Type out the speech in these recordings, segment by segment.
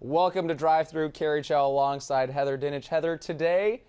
Welcome to Drive Through. Cary, Chow alongside Heather Dinich. Heather, today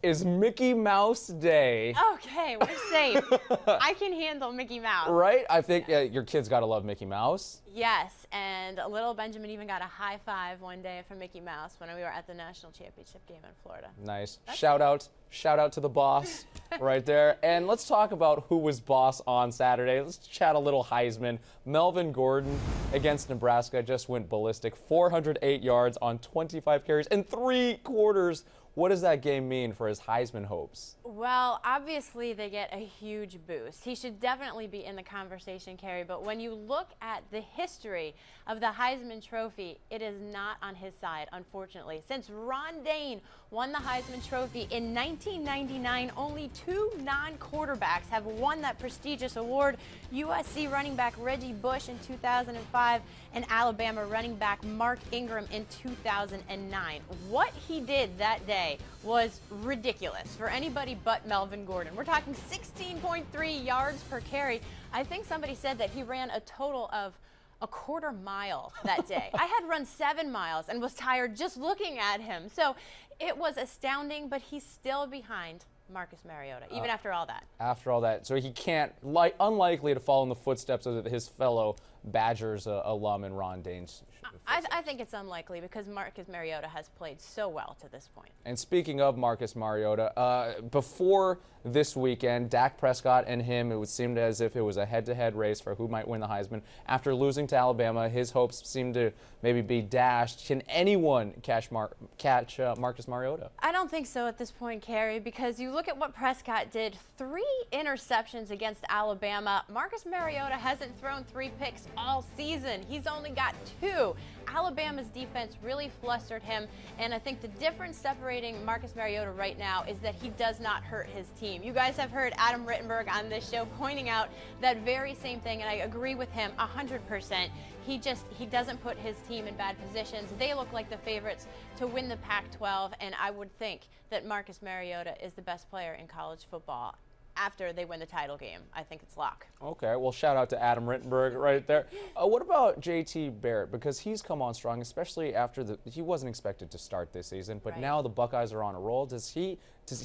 is Mickey Mouse Day. Okay, we're safe. I can handle Mickey Mouse. Right? I think your kids got to love Mickey Mouse. Yes, and little Benjamin even got a high five one day from Mickey Mouse when we were at the national championship game in Florida. Nice. Shout out to the boss right there. And let's talk about who was boss on Saturday. Let's chat a little Heisman. Melvin Gordon against Nebraska just went ballistic. 408 yards on 25 carries and 3 quarters. What does that game mean for his Heisman hopes? Well, obviously they get a huge boost. He should definitely be in the conversation, Cary, but when you look at the history of the Heisman Trophy, it is not on his side, unfortunately. Since Ron Dayne won the Heisman Trophy in 1999, only 2 non-quarterbacks have won that prestigious award. USC running back Reggie Bush in 2005 and Alabama running back Mark Ingram in 2009. What he did that day was ridiculous for anybody but Melvin Gordon. We're talking 16.3 yards per carry. I think somebody said that he ran a total of a quarter mile that day. I had run 7 miles and was tired just looking at him. So it was astounding, but he's still behind Marcus Mariota, even after all that. After all that. So he can't, unlikely to follow in the footsteps of his fellow Badgers alum and Ron Dayne's. I think it's unlikely because Marcus Mariota has played so well to this point. And speaking of Marcus Mariota, before this weekend, Dak Prescott and him, it seemed as if it was a head-to-head race for who might win the Heisman. After losing to Alabama, his hopes seemed to maybe be dashed. Can anyone catch Marcus Mariota? I don't think so at this point, Cary, because you look at what Prescott did. 3 interceptions against Alabama. Marcus Mariota hasn't thrown 3 picks all season. He's only got 2. Alabama's defense really flustered him, and I think the difference separating Marcus Mariota right now is that he does not hurt his team. You guys have heard Adam Rittenberg on this show pointing out that very same thing, and I agree with him 100%. He doesn't put his team in bad positions. They look like the favorites to win the Pac-12, and I would think that Marcus Mariota is the best player in college football. After they win the title game, I think it's lock. Okay, well, shout out to Adam Rittenberg right there. What about J.T. Barrett? Because he's come on strong, especially after he wasn't expected to start this season, but now the Buckeyes are on a roll. Does he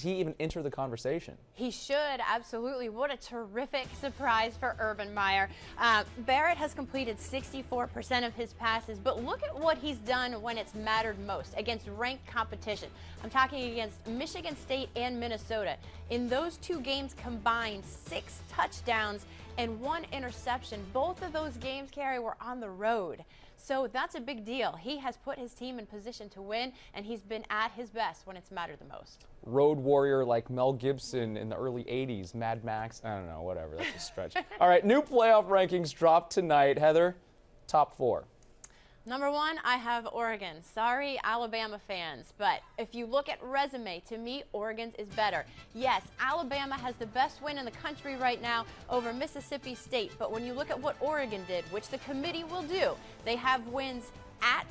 even enter the conversation? He should, absolutely. What a terrific surprise for Urban Meyer. Barrett has completed 64% of his passes, but look at what he's done when it's mattered most against ranked competition. I'm talking against Michigan State and Minnesota. In those 2 games combined, 6 touchdowns and 1 interception. Both of those games, Cary, were on the road. So that's a big deal. He has put his team in position to win, and he's been at his best when it's mattered the most. Road warrior like Mel Gibson in the early 80s, Mad Max, I don't know, whatever, that's a stretch. All right, new playoff rankings dropped tonight. Heather, top 4. Number 1, I have Oregon. Sorry, Alabama fans, but if you look at resume, to me, Oregon's is better. Yes, Alabama has the best win in the country right now over Mississippi State, but when you look at what Oregon did, which the committee will do, they have wins at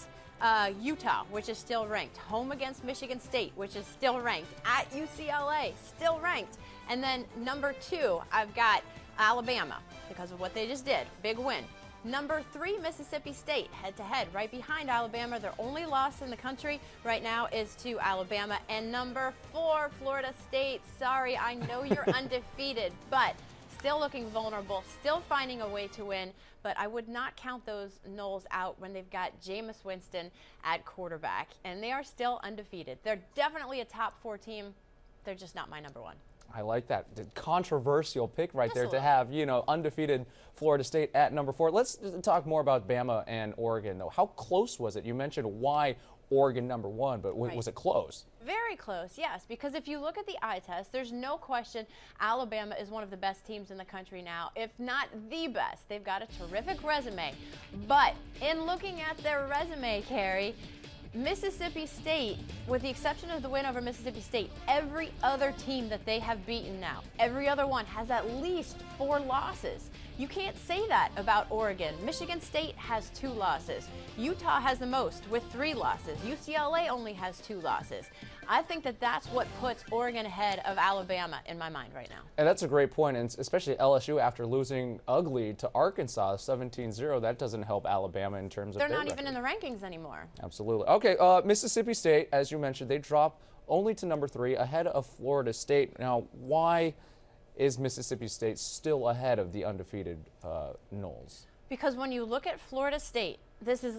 Utah, which is still ranked, home against Michigan State, which is still ranked, at UCLA, still ranked, and then number 2, I've got Alabama because of what they just did, big win. Number 3, Mississippi State, head-to-head, right behind Alabama. Their only loss in the country right now is to Alabama. And number 4, Florida State. Sorry, I know you're undefeated, but still looking vulnerable, still finding a way to win. But I would not count those Noles out when they've got Jameis Winston at quarterback. And they are still undefeated. They're definitely a top 4 team. They're just not my number 1. I like that. The controversial pick right there to have, undefeated Florida State at number 4. Let's talk more about Bama and Oregon, though. How close was it? You mentioned why Oregon number 1, but was it close? Very close, yes, because if you look at the eye test, there's no question Alabama is one of the best teams in the country now, if not the best. They've got a terrific resume, but in looking at their resume, Cary, Mississippi State, with the exception of the win over Mississippi State, every other team that they have beaten now, every other one has at least 4 losses. You can't say that about Oregon. Michigan State has 2 losses. Utah has the most with 3 losses. UCLA only has 2 losses. I think that that's what puts Oregon ahead of Alabama in my mind right now. And that's a great point, and especially LSU after losing ugly to Arkansas 17-0. That doesn't help Alabama in terms of They're their not even record. in the rankings anymore. Absolutely. Okay, Mississippi State, as you mentioned, they dropped only to number 3 ahead of Florida State. Now, why is Mississippi State still ahead of the undefeated Noles? Because when you look at Florida State, this is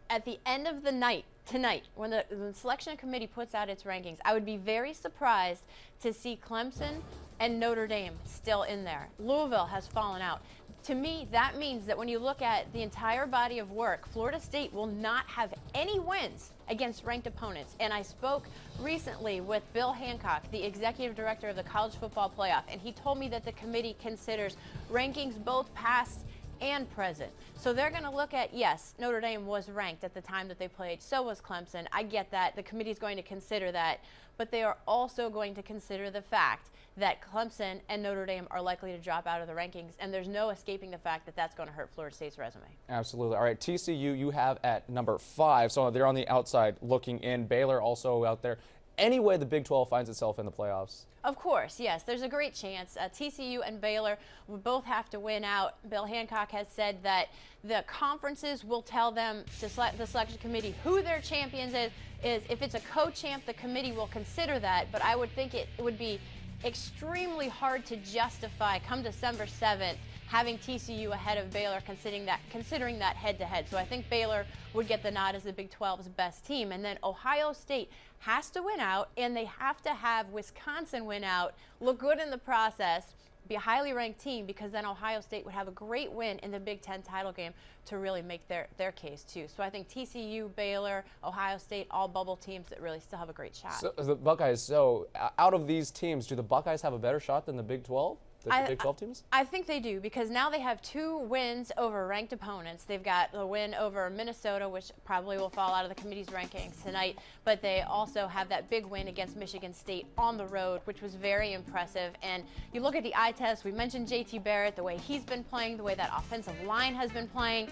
at the end of the night, tonight, when the selection committee puts out its rankings, I would be very surprised to see Clemson and Notre Dame still in there. Louisville has fallen out. To me, that means that when you look at the entire body of work, Florida State will not have any wins against ranked opponents. And I spoke recently with Bill Hancock, the executive director of the College Football Playoff, and he told me that the committee considers rankings both past and present. So they're going to look at, yes, Notre Dame was ranked at the time that they played. So was Clemson. I get that. The committee is going to consider that. But they are also going to consider the fact that Clemson and Notre Dame are likely to drop out of the rankings, and there's no escaping the fact that that's going to hurt Florida State's resume. Absolutely. All right, TCU you have at number 5, so they're on the outside looking in. Baylor also out there. Any way the Big 12 finds itself in the playoffs? Of course, yes. There's a great chance. TCU and Baylor will both have to win out. Bill Hancock has said that the conferences will tell them, to the selection committee, who their champions is. If it's a co-champ, the committee will consider that. But I would think it would be extremely hard to justify come December 7th having TCU ahead of Baylor, considering that head-to-head. So I think Baylor would get the nod as the Big 12's best team. And then Ohio State has to win out, and they have to have Wisconsin win out, look good in the process, be a highly ranked team, because then Ohio State would have a great win in the Big Ten title game to really make their case too. So I think TCU, Baylor, Ohio State, all bubble teams that really still have a great shot. So the Buckeyes, out of these teams, do the Buckeyes have a better shot than the Big 12? The Big 12 teams? I think they do, because now they have 2 wins over ranked opponents. They've got the win over Minnesota, which probably will fall out of the committee's rankings tonight, but they also have that big win against Michigan State on the road, which was very impressive. And you look at the eye test, we mentioned JT Barrett, the way he's been playing, the way that offensive line has been playing.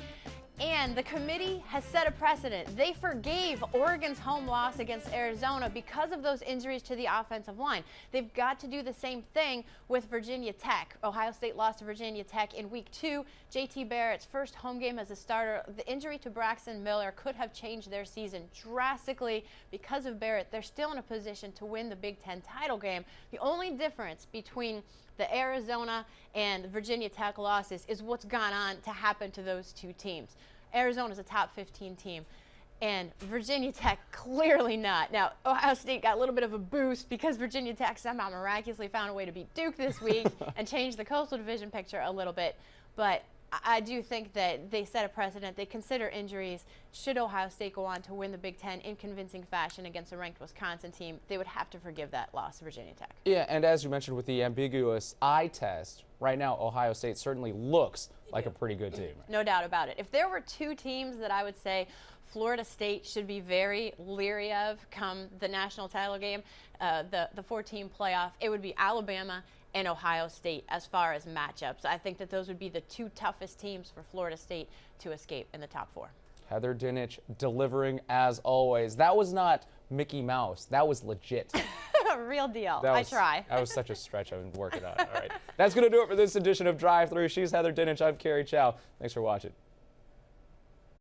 And the committee has set a precedent. They forgave Oregon's home loss against Arizona because of those injuries to the offensive line. They've got to do the same thing with Virginia Tech. Ohio State lost to Virginia Tech in week 2. JT Barrett's first home game as a starter. The injury to Braxton Miller could have changed their season drastically. Because of Barrett, they're still in a position to win the Big Ten title game. The only difference between the Arizona and Virginia Tech losses is what's gone on to happen to those 2 teams. Arizona's a top 15 team, and Virginia Tech clearly not. Now, Ohio State got a little bit of a boost because Virginia Tech somehow miraculously found a way to beat Duke this week and change the Coastal Division picture a little bit. But I do think that they set a precedent. They consider injuries. Should Ohio State go on to win the Big Ten in convincing fashion against a ranked Wisconsin team, they would have to forgive that loss to Virginia Tech. Yeah, and as you mentioned with the ambiguous eye test, right now Ohio State certainly looks like a pretty good team. No doubt about it. If there were 2 teams that I would say Florida State should be very leery of come the national title game, the 4-team playoff, it would be Alabama and Ohio State as far as matchups. I think that those would be the 2 toughest teams for Florida State to escape in the top 4. Heather Dinich delivering as always. That was not Mickey Mouse. That was legit. Real deal. I try. That was such a stretch. I've been working on it. All right. That's going to do it for this edition of Drive Thru. She's Heather Dinich. I'm Cary Chow. Thanks for watching.